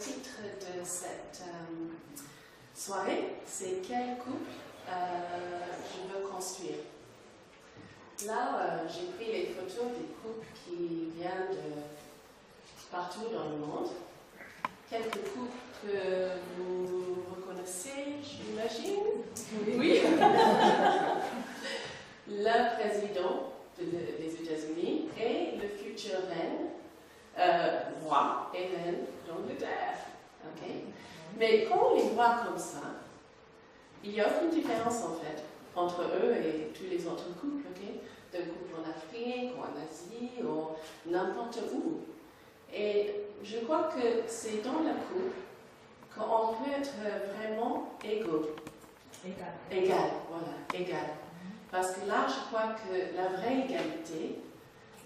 titre de cette soirée, c'est « Quel couple je veux construire ?» Là, j'ai pris les photos des couples qui viennent de partout dans le monde. Quelques couples que vous reconnaissez, j'imagine. Oui. Le président des États-Unis et le futur roi et reine d'Angleterre. Okay? Mais quand on les voit comme ça, il n'y a aucune différence en fait entre eux et tous les autres couples, okay? De couples en Afrique, ou en Asie, ou n'importe où. Et je crois que c'est dans le couple qu'on peut être vraiment égaux. Égal, voilà, égal. Parce que là, je crois que la vraie égalité,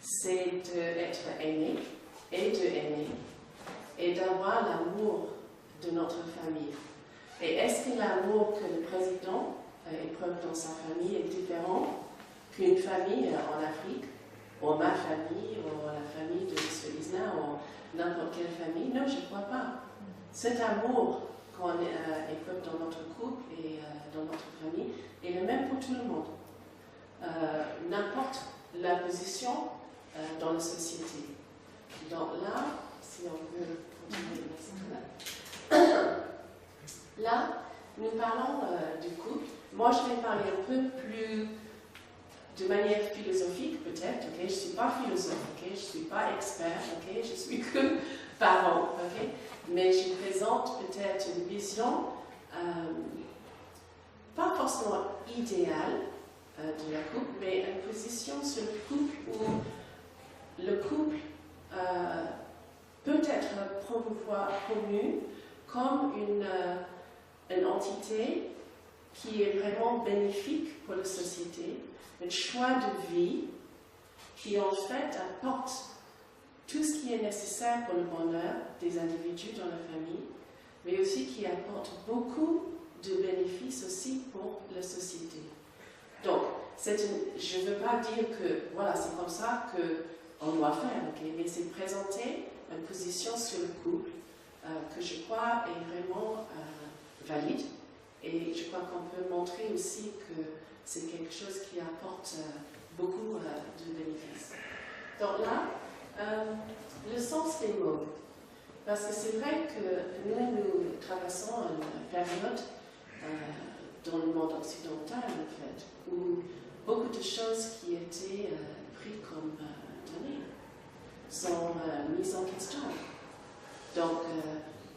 c'est d'être aimé et de aimer et d'avoir l'amour de notre famille. Et est-ce que l'amour que le président éprouve dans sa famille est différent qu'une famille en Afrique, ou ma famille, ou la famille de M. Isna, ou n'importe quelle famille? Non, je ne crois pas. Cet amour qu'on éprouve dans notre couple et dans notre famille est le même pour tout le monde. N'importe la position dans la société. Donc là, si on veut continuer, là, nous parlons du couple. Moi, je vais parler un peu plus de manière philosophique, peut-être. Okay? Je ne suis pas philosophe, okay? Je ne suis pas expert, okay? Je suis que parent, okay? Mais je présente peut-être une vision pas forcément idéale de la couple, mais une position sur le couple où le couple peut être promu comme une entité qui est vraiment bénéfique pour la société, un choix de vie qui en fait apporte tout ce qui est nécessaire pour le bonheur des individus dans la famille, mais aussi qui apporte beaucoup de bénéfices aussi pour la société. Donc, je ne veux pas dire que voilà, c'est comme ça qu'on doit faire, okay? Mais c'est présenter une position sur le couple que je crois est vraiment valide. Et je crois qu'on peut montrer aussi que c'est quelque chose qui apporte beaucoup de bénéfices. Donc là, le sens des mots. Parce que c'est vrai que nous traversons une période dans le monde occidental, en fait, où beaucoup de choses qui étaient prises comme données sont mises en question. Donc,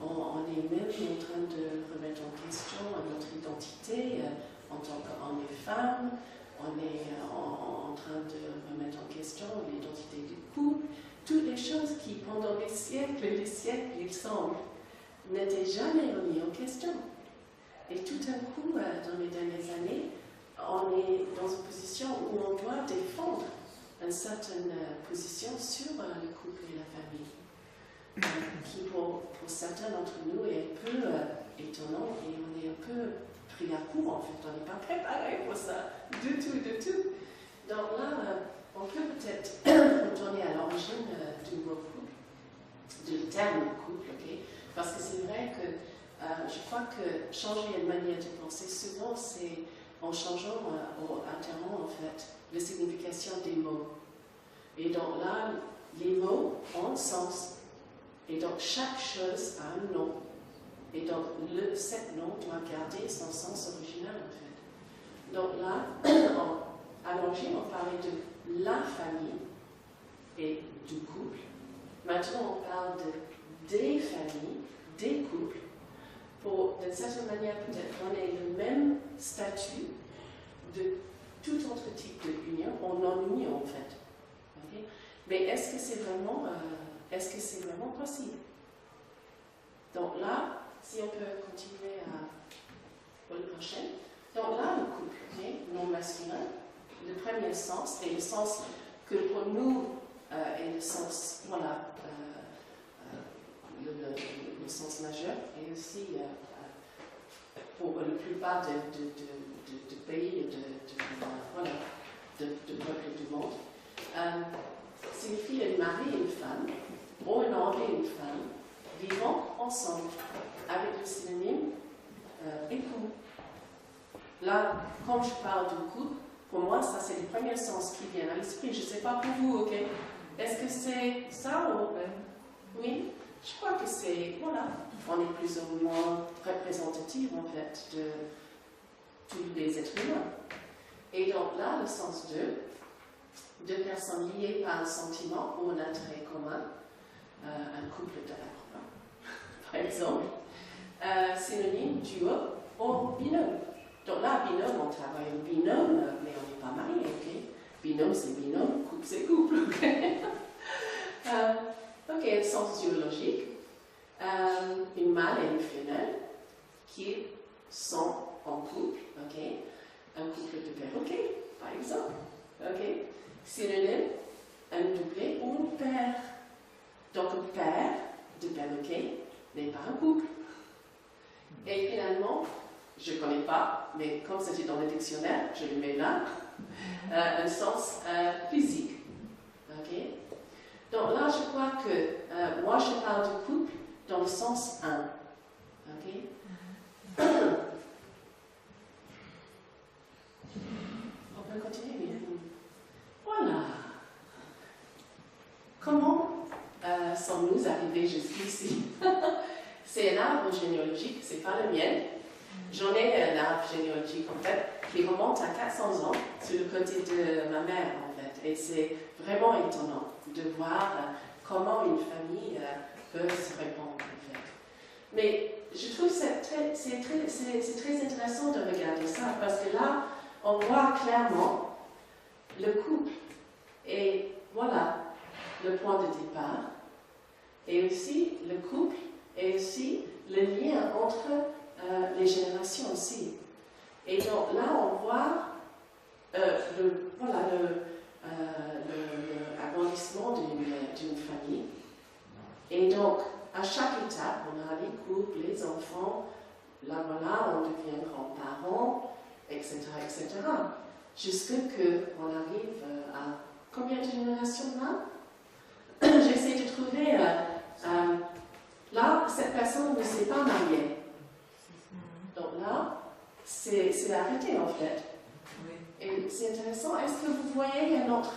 on est même en train de remettre en question notre identité en tant qu'homme et femme. On est en train de remettre en question l'identité du couple. Toutes les choses qui, pendant des siècles et des siècles, il semble, n'étaient jamais remises en question. Et tout d'un coup, dans les dernières années, on est dans une position où on doit défendre une certaine position sur le couple et la famille. Qui pour certains d'entre nous est un peu étonnant et on est un peu pris à court en fait, on n'est pas préparé pour ça, du tout. Donc là, on peut peut-être retourner à l'origine du mot couple, du terme couple, okay? Parce que c'est vrai que je crois que changer une manière de penser souvent, c'est en changeant ou altérant en fait la signification des mots. Et donc là, les mots ont un sens. Et donc, chaque chose a un nom. Et donc, cet nom doit garder son sens original, en fait. Donc là, à l'origine, on parlait de la famille et du couple. Maintenant, on parle des familles, des couples, pour, d'une certaine manière, peut-être donner le même statut de tout autre type d'union, en union, en fait. Okay? Mais est-ce que c'est vraiment... possible? Donc là, si on peut continuer pour le prochain. Donc là, le couple, okay, non masculin, le premier sens, et le sens que pour nous est le sens, voilà, le sens majeur, et aussi pour la plupart de pays, de peuples du monde, signifie un mari et une femme, ou un homme et une femme, vivant ensemble avec le synonyme époux. Là, quand je parle de couple, pour moi, ça c'est le premier sens qui vient à l'esprit. Je ne sais pas pour vous, ok? Est-ce que c'est ça ou... Oui? Je crois que c'est... Voilà. On est plus ou moins représentatif, en fait, de tous les êtres humains. Et donc là, le sens deux personnes liées par un sentiment ou un intérêt commun, un couple de la par exemple, synonyme, duo ou binôme. Donc là, binôme, on travaille en binôme, mais on n'est pas marié, ok? Binôme, c'est binôme, couple, c'est couple, ok? Ok, sens zoologique. Une mâle et une femelle qui sont en couple, ok? Un couple de perroquets, par exemple, ok? Synonyme, un doublé ou une paire. Donc, un paire de perroquets n'est pas un couple. Et finalement, je ne connais pas, mais comme c'était dans le dictionnaire, je le mets là, un sens physique. Ok? Donc là, je crois que moi, je parle de couple dans le sens 1. Ok? On peut continuer, oui. Voilà. Comment sommes-nous arrivés jusqu'ici? C'est un arbre généalogique, c'est pas le mien. J'en ai un arbre généalogique, en fait, qui remonte à 400 ans sur le côté de ma mère, en fait. Et c'est vraiment étonnant de voir comment une famille peut se répondre, en fait. Mais je trouve que c'est très intéressant de regarder ça, parce que là, on voit clairement le couple. Et voilà le point de départ. Et aussi le couple, et aussi le lien entre les générations aussi. Et donc là, on voit l'agrandissement d'une famille. Et donc, à chaque étape, on a les couples, les enfants, là voilà, on devient grands-parents, etc., etc. Jusqu'à qu'on arrive à combien de générations là? J'essaie de trouver... là, cette personne ne s'est pas mariée. Donc là, c'est arrêté en fait. Oui. Et c'est intéressant. Est-ce que vous voyez un autre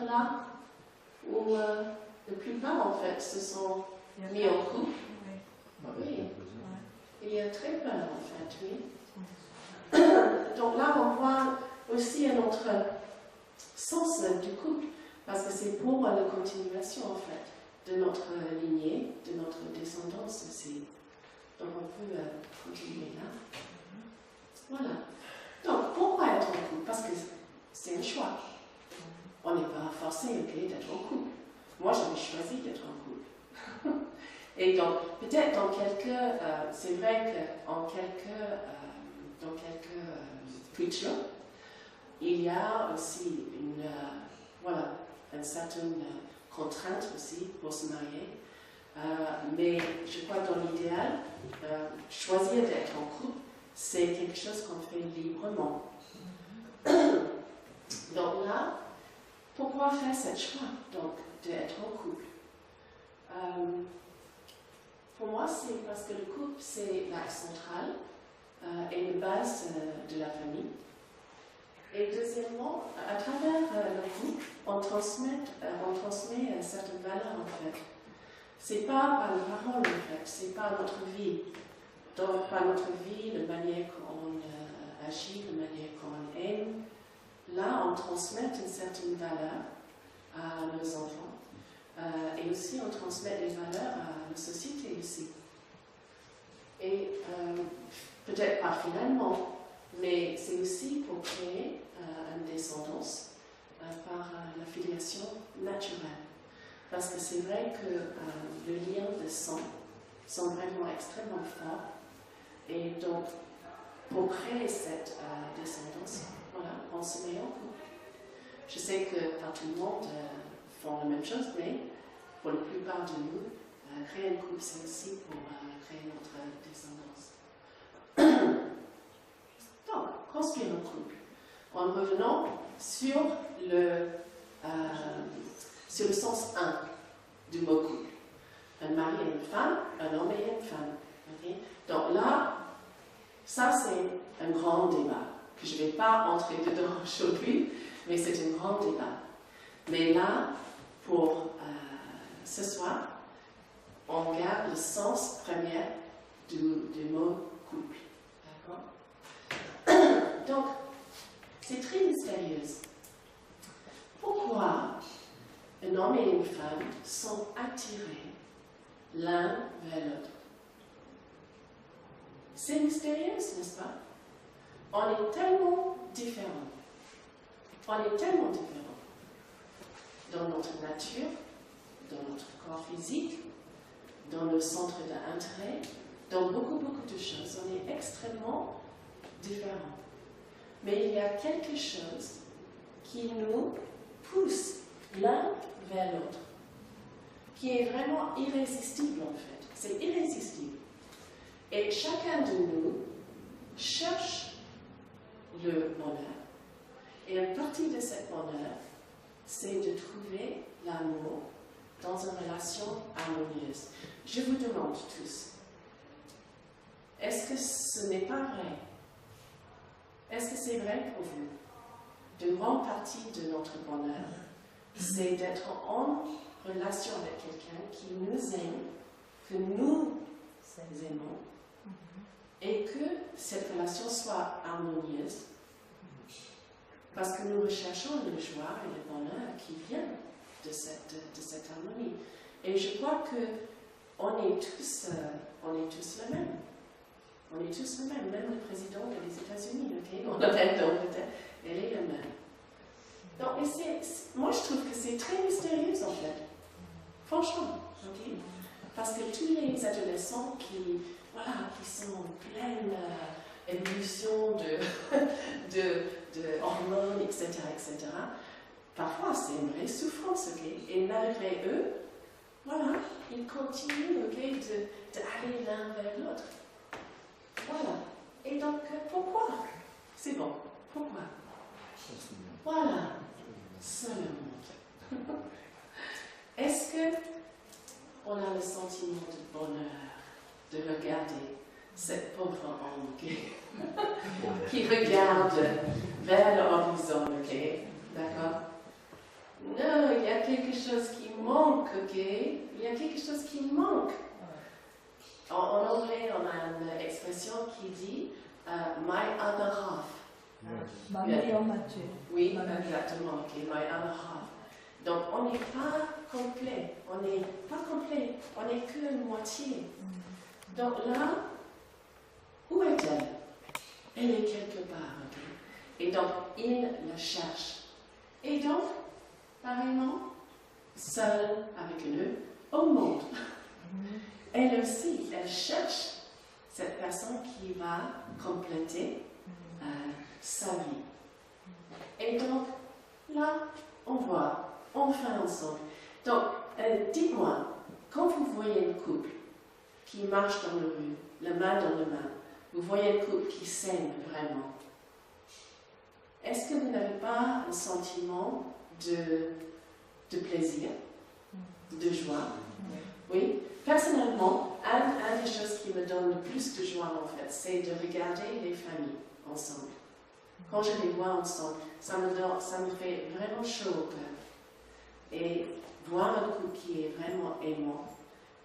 là où la plupart en fait se sont mis en couple? Oui. Il y a très peu en fait, oui. Donc là, on voit aussi un autre sens du couple, parce que c'est pour la continuation en fait de notre lignée, de notre descendance aussi. Donc on peut continuer là. Voilà. Donc pourquoi être en couple? Parce que c'est un choix. On n'est pas forcé d'être en couple. Moi j'avais choisi d'être en couple. Et donc peut-être dans quelques... c'est vrai qu'en dans quelques cultures, il y a aussi une certaine contrainte aussi pour se marier. Mais je crois que dans l'idéal, choisir d'être en couple, c'est quelque chose qu'on fait librement. Donc là, pourquoi faire ce choix donc d'être en couple? Pour moi, c'est parce que le couple, c'est l'axe central et la base de la famille. Et deuxièmement, à travers le couple, on transmet certaines valeurs en fait. C'est pas par les paroles en fait, c'est par notre vie. Donc par notre vie, la manière qu'on agit, la manière qu'on aime. Là, on transmet une certaine valeur à nos enfants. Et aussi, on transmet des valeurs à la société aussi. Et peut-être pas finalement, mais c'est aussi pour créer une descendance par la filiation naturelle. Parce que c'est vrai que le lien de sang sont vraiment extrêmement forts. Et donc, pour créer cette descendance, voilà, on se met en couple. Je sais que pas tout le monde font la même chose, mais pour la plupart de nous, créer un couple, c'est aussi pour créer notre descendance. Donc, construire un couple. En revenant sur le sens 1 du mot couple. Un mari et une femme, un homme et une femme. Okay? Donc là, ça c'est un grand débat, que je ne vais pas entrer dedans aujourd'hui, mais c'est un grand débat. Mais là, pour ce soir, on garde le sens premier du mot couple. D'accord? Donc, c'est très mystérieux. Pourquoi un homme et une femme sont attirés l'un vers l'autre? C'est mystérieux, n'est-ce pas? On est tellement différents. On est tellement différents. Dans notre nature, dans notre corps physique, dans nos centres d'intérêt, dans beaucoup de choses. On est extrêmement différents. Mais il y a quelque chose qui nous pousse l'un vers l'autre, qui est vraiment irrésistible en fait. C'est irrésistible. Et chacun de nous cherche le bonheur. Et une partie de ce bonheur, c'est de trouver l'amour dans une relation harmonieuse. Je vous demande tous, est-ce que ce n'est pas vrai? Est-ce que c'est vrai pour vous? Une grande partie de notre bonheur, c'est d'être en relation avec quelqu'un qui nous aime, que nous aimons, et que cette relation soit harmonieuse, parce que nous recherchons le joie et le bonheur qui vient de cette harmonie. Et je crois qu'on est tous les mêmes. On est tous les mêmes, même le président des États-Unis, okay? On l'appelle d'Angleterre, elle est la même. Donc, moi je trouve que c'est très mystérieux en fait, franchement, okay? Parce que tous les adolescents qui sont en pleine évolution de hormones, etc., parfois c'est une vraie souffrance, okay? Et malgré eux, voilà, ils continuent, okay, d'aller l'un vers l'autre. Voilà. Et donc, pourquoi? C'est bon. Pourquoi? Voilà. Seulement. Est-ce qu'on a le sentiment de bonheur de regarder cette pauvre homme qui regarde vers l'horizon, ok? D'accord? Non, il y a quelque chose qui manque, ok? Il y a quelque chose qui manque. En anglais, on a une expression qui dit my other half. Ma meilleure moitié. Oui, exactement, ok, my other half. Donc, on n'est pas complet. On n'est pas complet. On n'est qu'une moitié. Donc là, où est-elle? Elle est quelque part, ok? Et donc, il la cherche. Et donc, pareillement, seule avec eux, au monde. Elle aussi, elle cherche cette personne qui va compléter sa vie. Et donc, là, on voit, enfin ensemble. Donc, dites-moi, quand vous voyez un couple qui marche dans la rue, la main dans la main, vous voyez un couple qui s'aime vraiment, est-ce que vous n'avez pas un sentiment de plaisir, de joie? Oui. Personnellement, une des choses qui me donne le plus de joie, en fait, c'est de regarder les familles ensemble. Quand je les vois ensemble, ça me fait vraiment chaud au cœur. Et voir un couple qui est vraiment aimant,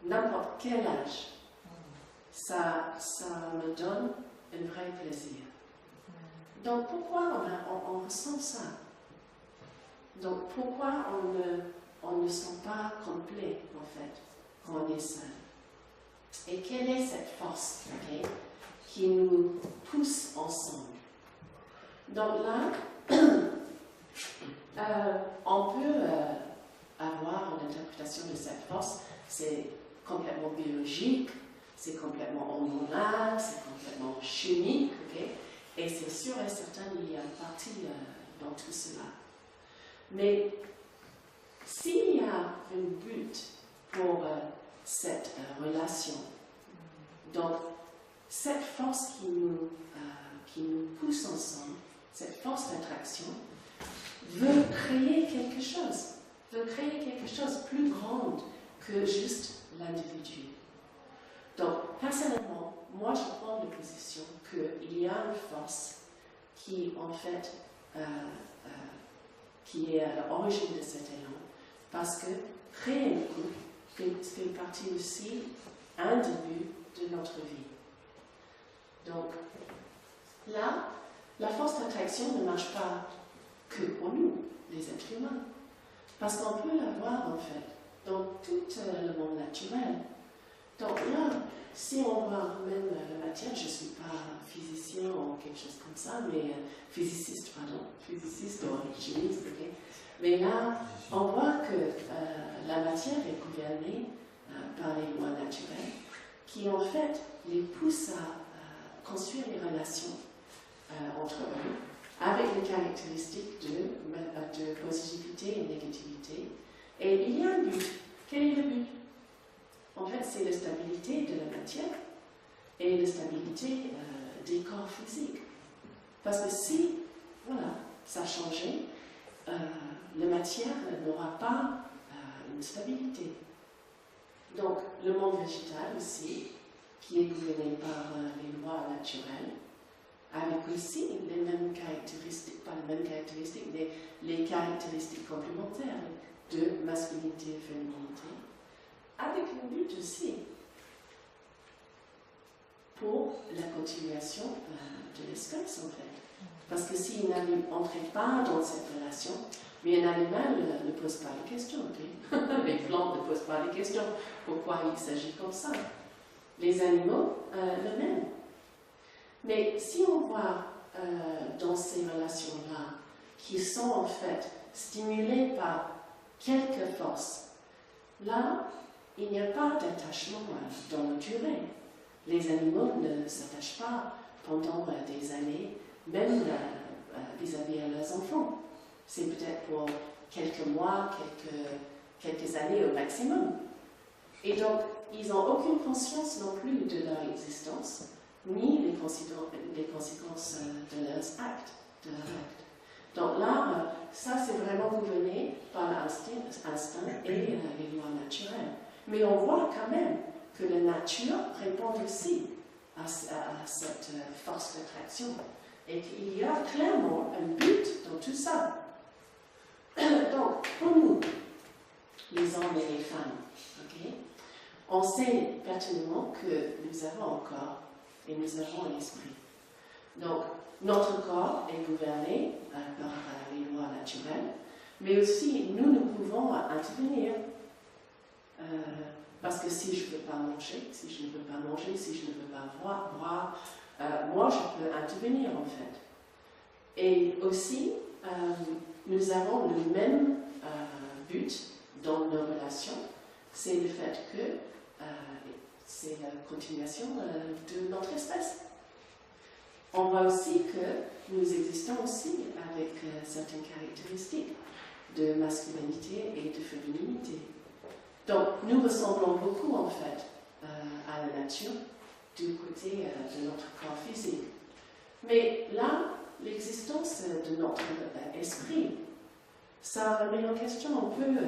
n'importe quel âge, ça me donne un vrai plaisir. Donc pourquoi on ressent ça? Donc pourquoi on ne sent pas complet, en fait, quand on est seul? Et quelle est cette force, okay, qui nous pousse ensemble? Donc là, on peut avoir une interprétation de cette force. C'est complètement biologique, c'est complètement hormonal, c'est complètement chimique, okay? Et c'est sûr et certain qu'il y a une partie dans tout cela. Mais s'il y a un but pour cette relation, donc cette force qui nous pousse ensemble, cette force d'attraction, veut créer quelque chose de plus grand que juste l'individu. personnellement, moi je prends la position qu'il y a une force qui, en fait, qui est à l'origine de cet élan, parce que créer un couple fait partie aussi un début de notre vie. Donc, là, la force d'attraction ne marche pas que pour nous, les êtres humains, parce qu'on peut la voir, en fait, dans tout le monde naturel. Donc là, si on voit même la matière, je ne suis pas physicien ou quelque chose comme ça, mais physiciste ou chimiste, ok? Mais là, on voit que la matière est gouvernée par les lois naturelles, qui en fait les poussent à construire les relations entre eux, avec les caractéristiques de positivité et négativité. Et il y a un but. Quel est le but? En fait, c'est la stabilité de la matière et la stabilité des corps physiques. Parce que si, voilà, ça changeait, la matière n'aura pas une stabilité. Donc, le monde végétal aussi, qui est gouverné par les lois naturelles, avec aussi les mêmes caractéristiques, pas les mêmes caractéristiques, mais les caractéristiques complémentaires de masculinité et féminité, avec un but aussi pour la continuation de l'espèce, en fait. Parce que si un animal n'entrait pas dans cette relation, mais un animal ne pose pas les questions, okay? Les plantes ne posent pas les questions. Pourquoi il s'agit comme ça? Les animaux, le même. Mais si on voit dans ces relations-là, qui sont en fait stimulées par quelques forces, là, il n'y a pas d'attachement dans la durée. Les animaux ne s'attachent pas pendant des années, même vis-à-vis de leurs enfants. C'est peut-être pour quelques mois, quelques années au maximum. Et donc, ils n'ont aucune conscience non plus de leur existence, ni les conséquences de leurs actes. Donc là, ça c'est vraiment gouverné par l'instinct et les lois naturelles. Mais on voit quand même que la nature répond aussi à cette force d'attraction et qu'il y a clairement un but dans tout ça. Donc, pour nous, les hommes et les femmes, okay, on sait pertinemment que nous avons un corps et nous avons un esprit. Donc, notre corps est gouverné par les lois naturelles, mais aussi nous pouvons intervenir. Parce que si je ne veux pas manger, si je ne veux pas boire, moi je peux intervenir en fait. Et aussi, nous avons le même but dans nos relations, c'est le fait que c'est la continuation de notre espèce. On voit aussi que nous existons aussi avec certaines caractéristiques de masculinité et de féminité. Donc, nous ressemblons beaucoup, en fait, à la nature du côté de notre corps physique. Mais là, l'existence de notre esprit, ça remet en question un peu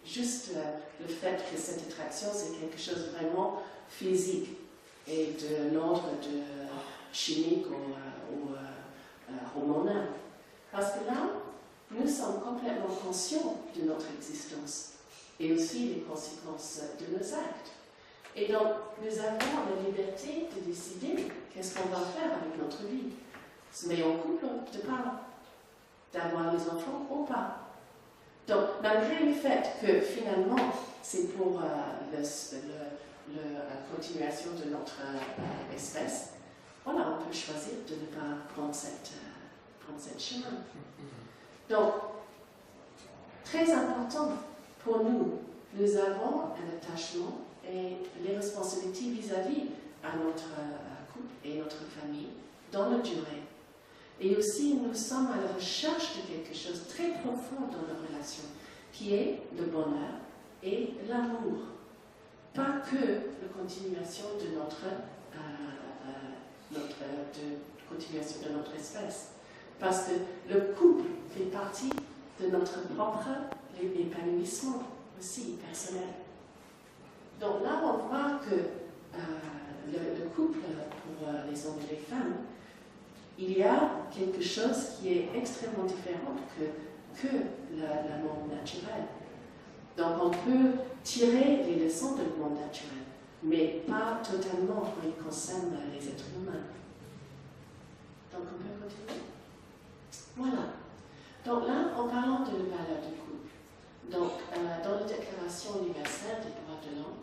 juste le fait que cette attraction, c'est quelque chose de vraiment physique et de l'ordre de chimique ou hormonal. Parce que là, nous sommes complètement conscients de notre existence et aussi les conséquences de nos actes. Et donc, nous avons la liberté de décider qu'est-ce qu'on va faire avec notre vie. Se mettre en couple de pas, d'avoir les enfants ou pas. Donc, malgré le fait que finalement, c'est pour la continuation de notre espèce, voilà, on peut choisir de ne pas prendre cette chemin. Donc, très important pour nous, nous avons un attachement et les responsabilités vis-à-vis à notre couple et notre famille dans la durée. Et aussi, nous sommes à la recherche de quelque chose de très profond dans nos relations, qui est le bonheur et l'amour. Pas que la continuation de continuation de notre espèce. Parce que le couple fait partie de notre propre épanouissement aussi personnel. Donc là, on voit que pour les hommes et les femmes, il y a quelque chose qui est extrêmement différent que le monde naturel. Donc on peut tirer les leçons du monde naturel, mais pas totalement quand il concerne les êtres humains. Donc on peut continuer. Voilà. Donc là, en parlant de la valeur du couple, donc dans la Déclaration universelle des droits de l'homme,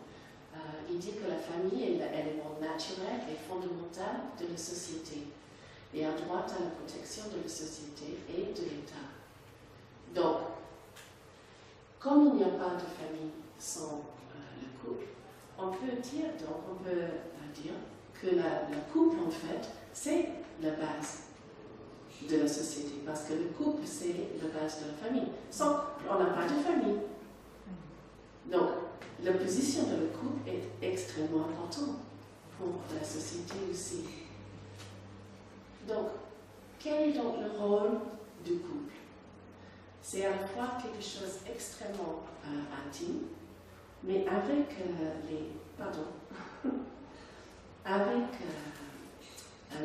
il dit que la famille est l'élément naturel et fondamental de la société et a droit à la protection de la société et de l'État. Donc, comme il n'y a pas de famille sans le couple, on peut dire que le couple, en fait, c'est la base de la société, parce que le couple, c'est la base de la famille. Sans couple, on n'a pas de famille. Donc, la position de le couple est extrêmement importante pour la société aussi. Donc, quel est donc le rôle du couple? C'est à la fois quelque chose d'extrêmement intime, mais avec une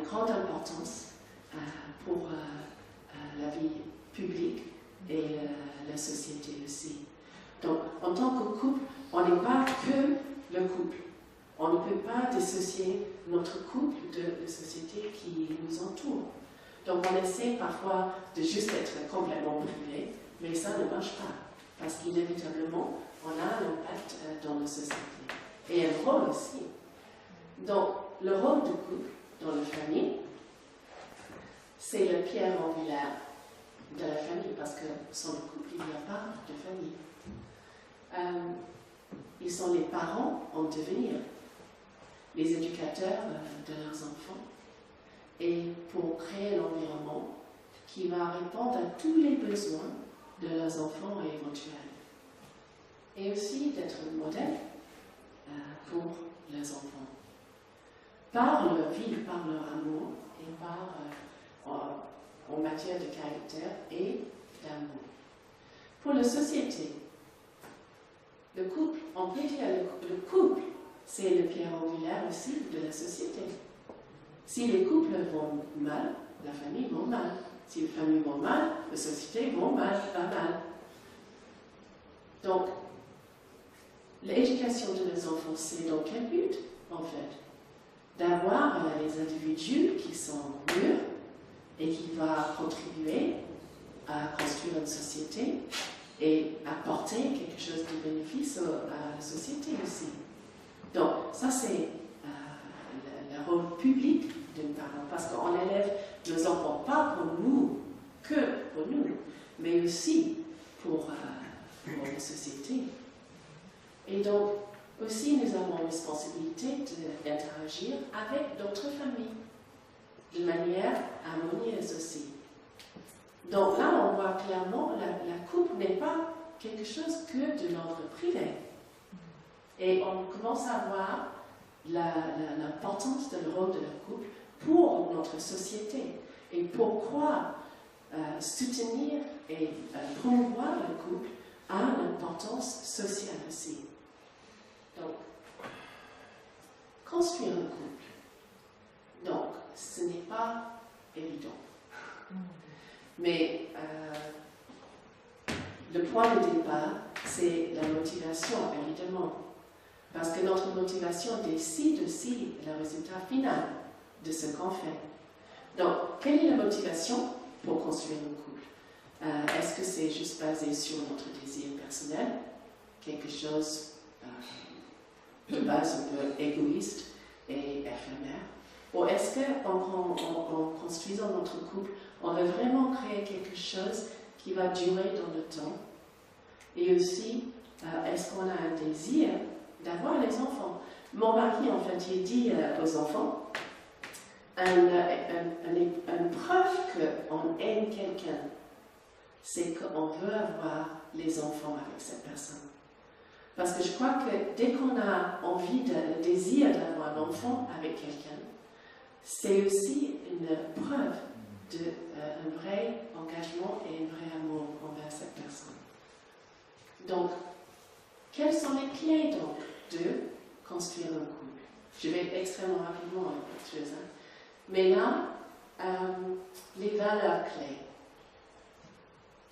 grande importance pour la vie publique et la société aussi. Donc, en tant que couple, on n'est pas que le couple. On ne peut pas dissocier notre couple de la société qui nous entoure. Donc, on essaie parfois de juste être complètement privé, mais ça ne marche pas, parce qu'inévitablement, on a un impact dans la société. Et un rôle aussi. Donc, le rôle du couple dans la famille, c'est la pierre angulaire de la famille, parce que sans le couple, il n'y a pas de famille. Ils sont les parents en devenir, les éducateurs de leurs enfants, et pour créer un environnement qui va répondre à tous les besoins de leurs enfants éventuels. Et aussi d'être un modèle pour les enfants, par leur vie, par leur amour, et en matière de caractère et d'amour. Pour la société, le couple, on peut dire le couple, c'est le pierre angulaire aussi de la société. Si les couples vont mal, la famille va mal. Si les familles vont mal, la société va mal. Donc, l'éducation de nos enfants, c'est dans quel but, en fait? D'avoir les individus qui sont mûrs et qui vont contribuer à construire une société et apporter quelque chose de bénéfice à la société aussi. Donc, ça c'est le rôle public d'une parent, parce qu'on élève nos enfants pas pour nous, que pour nous, mais aussi pour la société. Et donc, aussi, nous avons la responsabilité d'interagir avec d'autres familles, de manière harmonieuse aussi. Donc là, on voit clairement que la couple n'est pas quelque chose que de l'ordre privé. Et on commence à voir l'importance du rôle de la couple pour notre société. Et pourquoi soutenir et promouvoir le couple a une importance sociale aussi. Donc, construire un couple, donc, ce n'est pas évident. Mais le point de départ, c'est la motivation, évidemment. Parce que notre motivation décide aussi le résultat final de ce qu'on fait. Donc, quelle est la motivation pour construire un couple? Est-ce que c'est juste basé sur notre désir personnel, quelque chose de base un peu égoïste et éphémère? Ou est-ce qu'en construisant notre couple, on veut vraiment créer quelque chose qui va durer dans le temps? Et aussi, est-ce qu'on a un désir d'avoir les enfants? Mon mari, en fait, il dit aux enfants, une preuve qu'on aime quelqu'un, c'est qu'on veut avoir les enfants avec cette personne. Parce que je crois que dès qu'on a envie, le désir d'avoir un enfant avec quelqu'un, c'est aussi une preuve d'un vrai engagement et un vrai amour envers cette personne. Donc, quelles sont les clés donc de construire un couple? Je vais extrêmement rapidement, mais là, les valeurs clés.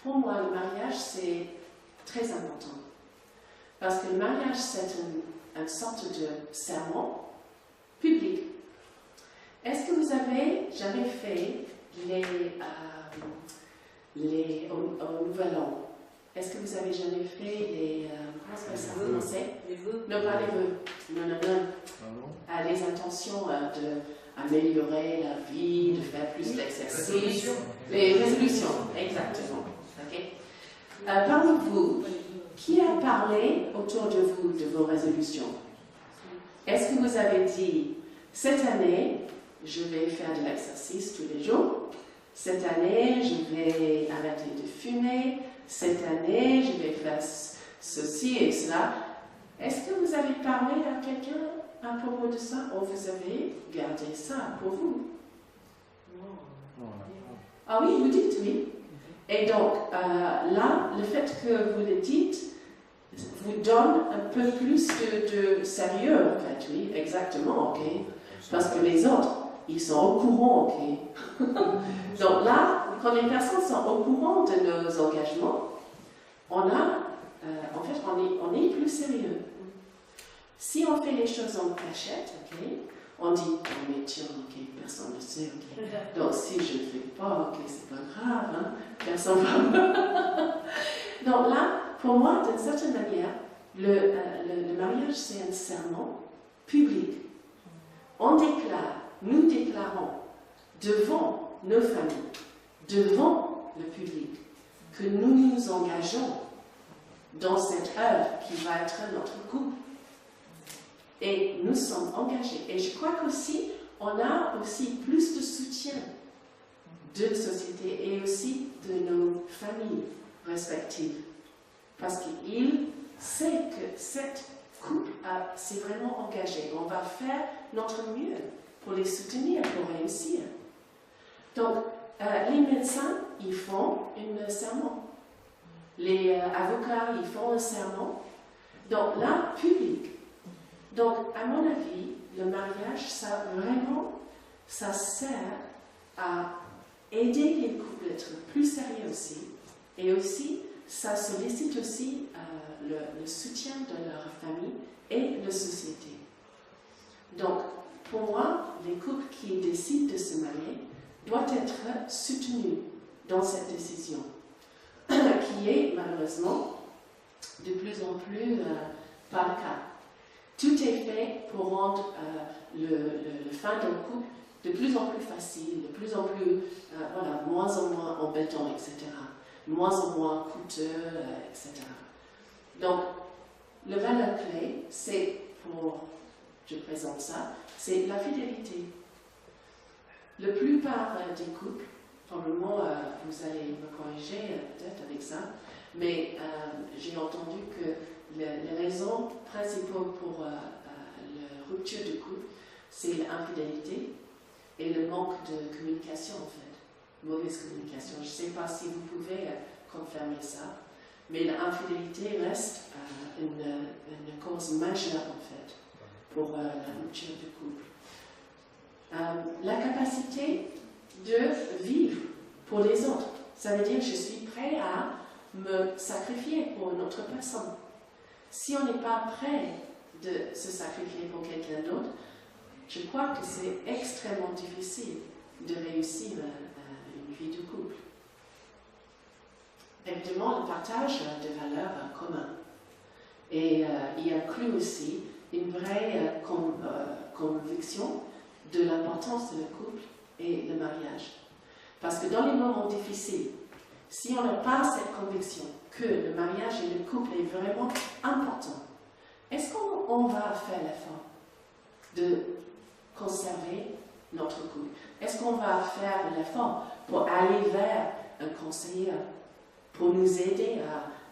Pour moi, le mariage, c'est très important. Parce que le mariage, c'est une sorte de serment public. Est-ce que vous avez jamais fait au Nouvel An? Est-ce que vous avez jamais fait les... comment ça s'appelle en français? Les vœux. Non, pas les vœux. Non. Les intentions d'améliorer la vie, de faire plus d'exercice. Les résolutions, exactement. Okay. Parmi vous, qui a parlé autour de vous de vos résolutions? Est-ce que vous avez dit, cette année, je vais faire de l'exercice tous les jours. Cette année, je vais arrêter de fumer. Cette année, je vais faire ceci et cela. Est-ce que vous avez parlé à quelqu'un à propos de ça ou vous avez gardé ça pour vous? Ah oui, vous dites oui. Et donc, là, le fait que vous le dites vous donne un peu plus de sérieux, en fait, oui, exactement, ok? Parce que les autres, ils sont au courant, ok? Donc là, quand les personnes sont au courant de nos engagements, en fait, on est plus sérieux. Si on fait les choses en cachette, ok, on dit, oh mais tiens, ok, personne ne sait, ok. Donc si je ne le fais pas, ok, c'est pas grave, hein, personne va. Donc là, pour moi, d'une certaine manière, le mariage, c'est un serment public. On déclare, nous déclarons devant nos familles, devant le public, que nous nous engageons dans cette œuvre qui va être notre couple. Et nous sommes engagés. Et je crois qu'aussi, on a aussi plus de soutien de la société et aussi de nos familles respectives. Parce qu'il sait que cette couple s'est vraiment engagé. On va faire notre mieux pour les soutenir, pour réussir. Donc, les médecins, ils font un serment. Les avocats, ils font un serment. Donc là, public. Donc, à mon avis, le mariage, ça sert à aider les couples à être plus sérieux aussi. Et aussi, ça sollicite aussi le soutien de leur famille et de la société. Donc, pour moi, les couples qui décident de se marier doivent être soutenus dans cette décision, qui est malheureusement de plus en plus pas le cas. Tout est fait pour rendre le fin d'un couple de plus en plus facile, de plus en plus, moins en moins embêtant, etc. Moins en moins coûteux, etc. Donc, le valeur clé, c'est je présente ça, c'est la fidélité. La plupart des couples, probablement vous allez me corriger peut-être avec ça, mais j'ai entendu que les raisons principales pour la rupture du couple, c'est l'infidélité et le manque de communication en fait, mauvaise communication. Je ne sais pas si vous pouvez confirmer ça, mais l'infidélité reste une cause majeure en fait pour la rupture du couple. La capacité de vivre pour les autres, ça veut dire que je suis prêt à me sacrifier pour une autre personne. Si on n'est pas prêt de se sacrifier pour quelqu'un d'autre, je crois que c'est extrêmement difficile de réussir une vie de couple. Évidemment, le partage de valeurs communes. Et il inclut aussi une vraie conviction de l'importance de le couple et le mariage. Parce que dans les moments difficiles, si on n'a pas cette conviction que le mariage et le couple est vraiment important, est-ce qu'on va faire l'effort de conserver notre couple? Est-ce qu'on va faire l'effort pour aller vers un conseiller, pour nous aider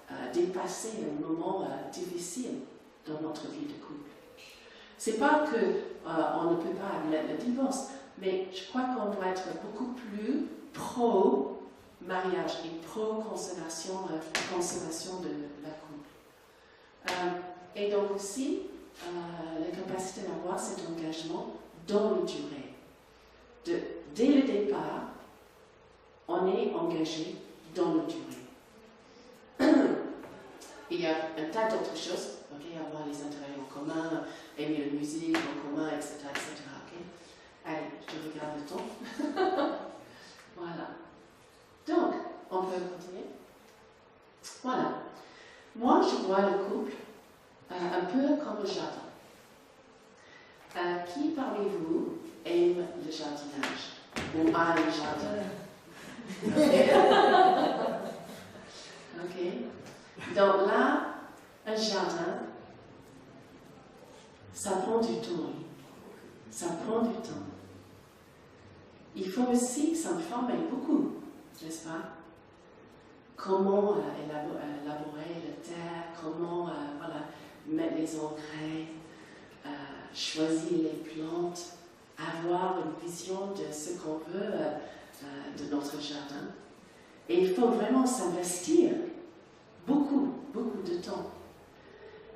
à dépasser un moment difficile dans notre vie de couple? C'est pas qu'on ne peut pas le divorce, mais je crois qu'on doit être beaucoup plus pro-mariage et pro-conservation de la couple. Et donc aussi, la capacité d'avoir cet engagement dans le durée. Dès le départ, on est engagé dans le durée. Il y a un tas d'autres choses, okay, avoir les intérêts en commun, aimer la musique en commun, etc. etc. Okay. Allez, je regarde le temps. Voilà. Donc, on peut continuer. Voilà. Moi, je vois le couple un peu comme le jardin. Qui parmi vous aime le jardinage? Ou a le jardin? Ok. Donc là, un jardin, ça prend du temps. Ça prend du temps. Il faut aussi s'informer beaucoup, n'est-ce pas? Comment élaborer la terre, comment voilà, mettre les engrais, choisir les plantes, avoir une vision de ce qu'on veut de notre jardin. Et il faut vraiment s'investir beaucoup, beaucoup de temps.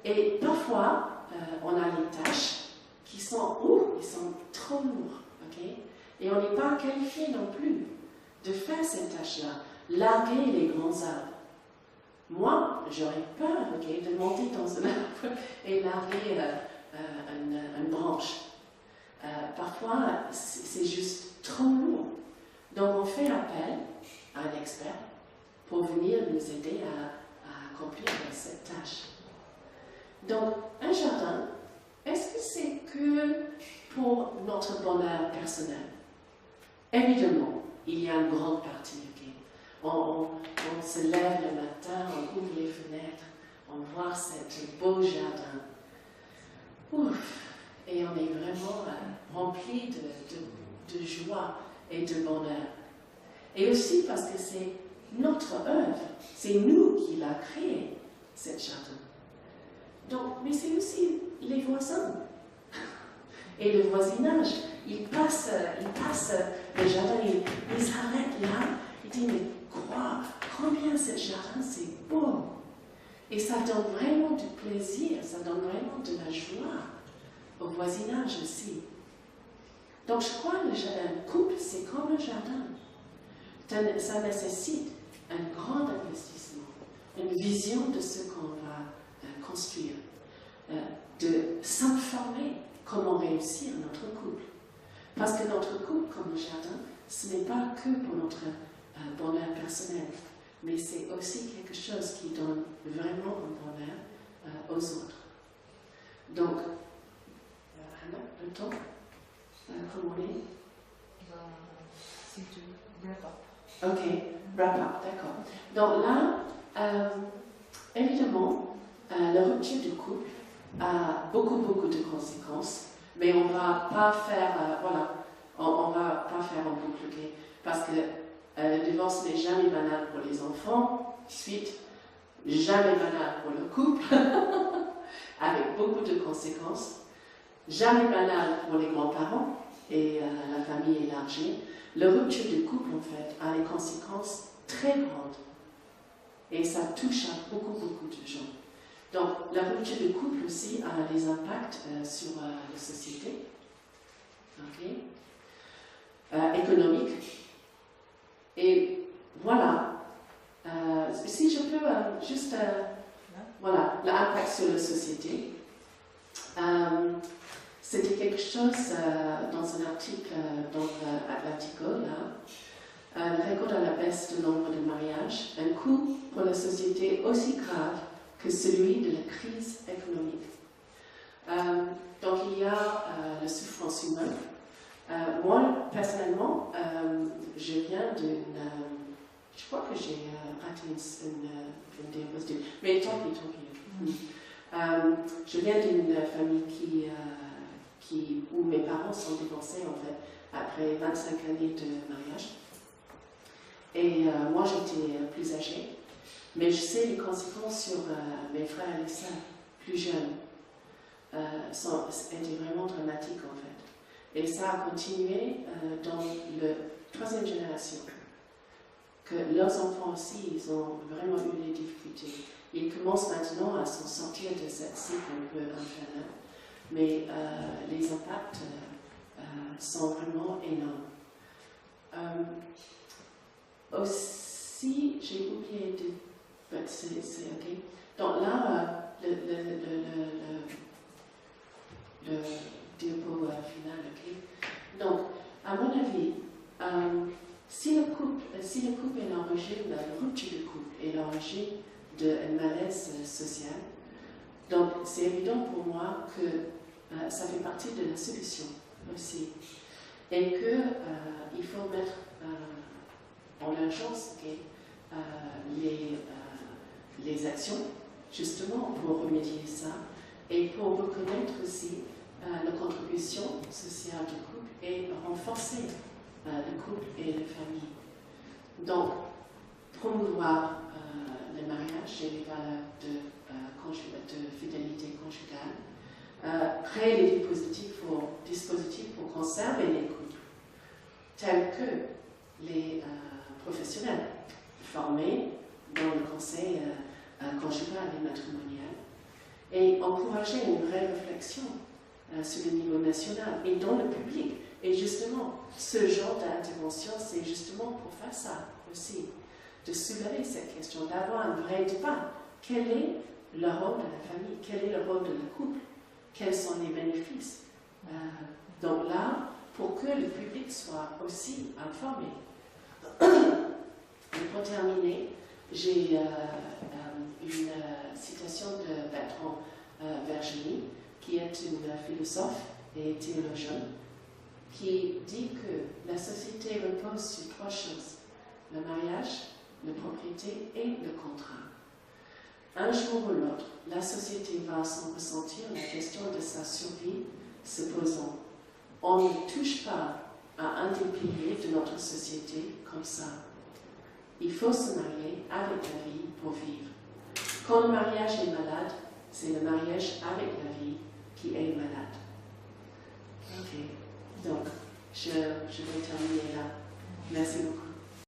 Et parfois, on a les tâches qui sont, ils sont trop lourds, ok? Et on n'est pas qualifié non plus de faire ces tâches-là, larguer les grands arbres. Moi, j'aurais peur, ok, de monter dans un arbre et larguer une branche. Parfois, c'est juste trop lourd. Donc, on fait appel à un expert pour venir nous aider à accomplir cette tâche. Donc, un jardin, est-ce que c'est que pour notre bonheur personnel? Évidemment, il y a une grande partie. Okay? On se lève le matin, on ouvre les fenêtres, on voit ce beau jardin. Ouf! Et on est vraiment rempli de joie et de bonheur. Et aussi parce que c'est notre œuvre, c'est nous qui l'avons créé, ce jardin. Donc, mais c'est aussi les voisins et le voisinage. Ils passent le jardin, ils s'arrêtent là, ils disent, mais combien ce jardin c'est beau. Et ça donne vraiment du plaisir, ça donne vraiment de la joie au voisinage aussi. Donc je crois que le couple c'est comme un jardin. Ça nécessite un grand investissement, une vision de ce qu'on va construire, de s'informer comment réussir notre couple. Parce que notre couple, comme le jardin, ce n'est pas que pour notre bonheur personnel, mais c'est aussi quelque chose qui donne vraiment un bonheur aux autres. Donc, Anna, le temps, comment on est? Si tu wrap up. Ok, wrap up, d'accord. Donc là, évidemment, la rupture du couple a beaucoup de conséquences, mais on ne va pas faire, voilà, on va pas faire en boucle, okay? Parce que le divorce n'est jamais banal pour les enfants, suite, jamais banal pour le couple, avec beaucoup de conséquences, jamais banal pour les grands-parents et la famille élargie. La rupture du couple, en fait, a des conséquences très grandes. Et ça touche à beaucoup de gens. Donc, la rupture du couple aussi a des impacts sur la société, okay? Économique. Et voilà, si je peux juste, voilà, l'impact sur la société. C'était quelque chose dans un article dans Atlantico, là. Le record à la baisse du nombre de mariages, un coût pour la société aussi grave que celui de la crise économique. Donc il y a la souffrance humaine. Moi, personnellement, je viens d'une... je crois que j'ai raté une diapositive, mais tant pis. Je viens d'une famille où mes parents sont divorcés, en fait, après 25 années de mariage. Et moi, j'étais plus âgée, mais je sais les conséquences sur mes frères et sœurs plus jeunes. Étaient vraiment dramatiques, en fait. Et ça a continué dans la troisième génération. Que leurs enfants aussi, ils ont vraiment eu des difficultés. Ils commencent maintenant à s'en sortir de cette cycle un peu infernale. Mais les impacts sont vraiment énormes. Aussi, j'ai oublié de... c'est ok. Donc là, le diapo final, ok. Donc, à mon avis, si le couple est l'origine, la rupture de couple est l'origine d'un malaise social, donc c'est évident pour moi que ça fait partie de la solution aussi. Et qu'il faut mettre en urgence les actions, justement, pour remédier ça, et pour reconnaître aussi la contribution sociale du couple et renforcer le couple et la famille. Donc, promouvoir le mariage et les valeurs de fidélité conjugale, créer les dispositifs pour conserver les couples, tels que les professionnels formés dans le conseil conjugal et matrimonial, et encourager une vraie réflexion sur le niveau national et dans le public. Et justement, ce genre d'intervention, c'est justement pour faire ça aussi, de soulever cette question, d'avoir un vrai débat. Quel est le rôle de la famille? Quel est le rôle de le couple? Quels sont les bénéfices? Donc là, pour que le public soit aussi informé. Et pour terminer, j'ai une citation de Bertrand Vergeny, qui est une philosophe et théologienne, qui dit que la société repose sur 3 choses: le mariage, la propriété et le contrat. Un jour ou l'autre, la société va s'en ressentir la question de sa survie se posant. On ne touche pas à un des piliers de notre société comme ça. Il faut se marier avec la vie pour vivre. Quand le mariage est malade, c'est le mariage avec la vie qui est malade. Ok, donc je vais terminer là. Merci beaucoup.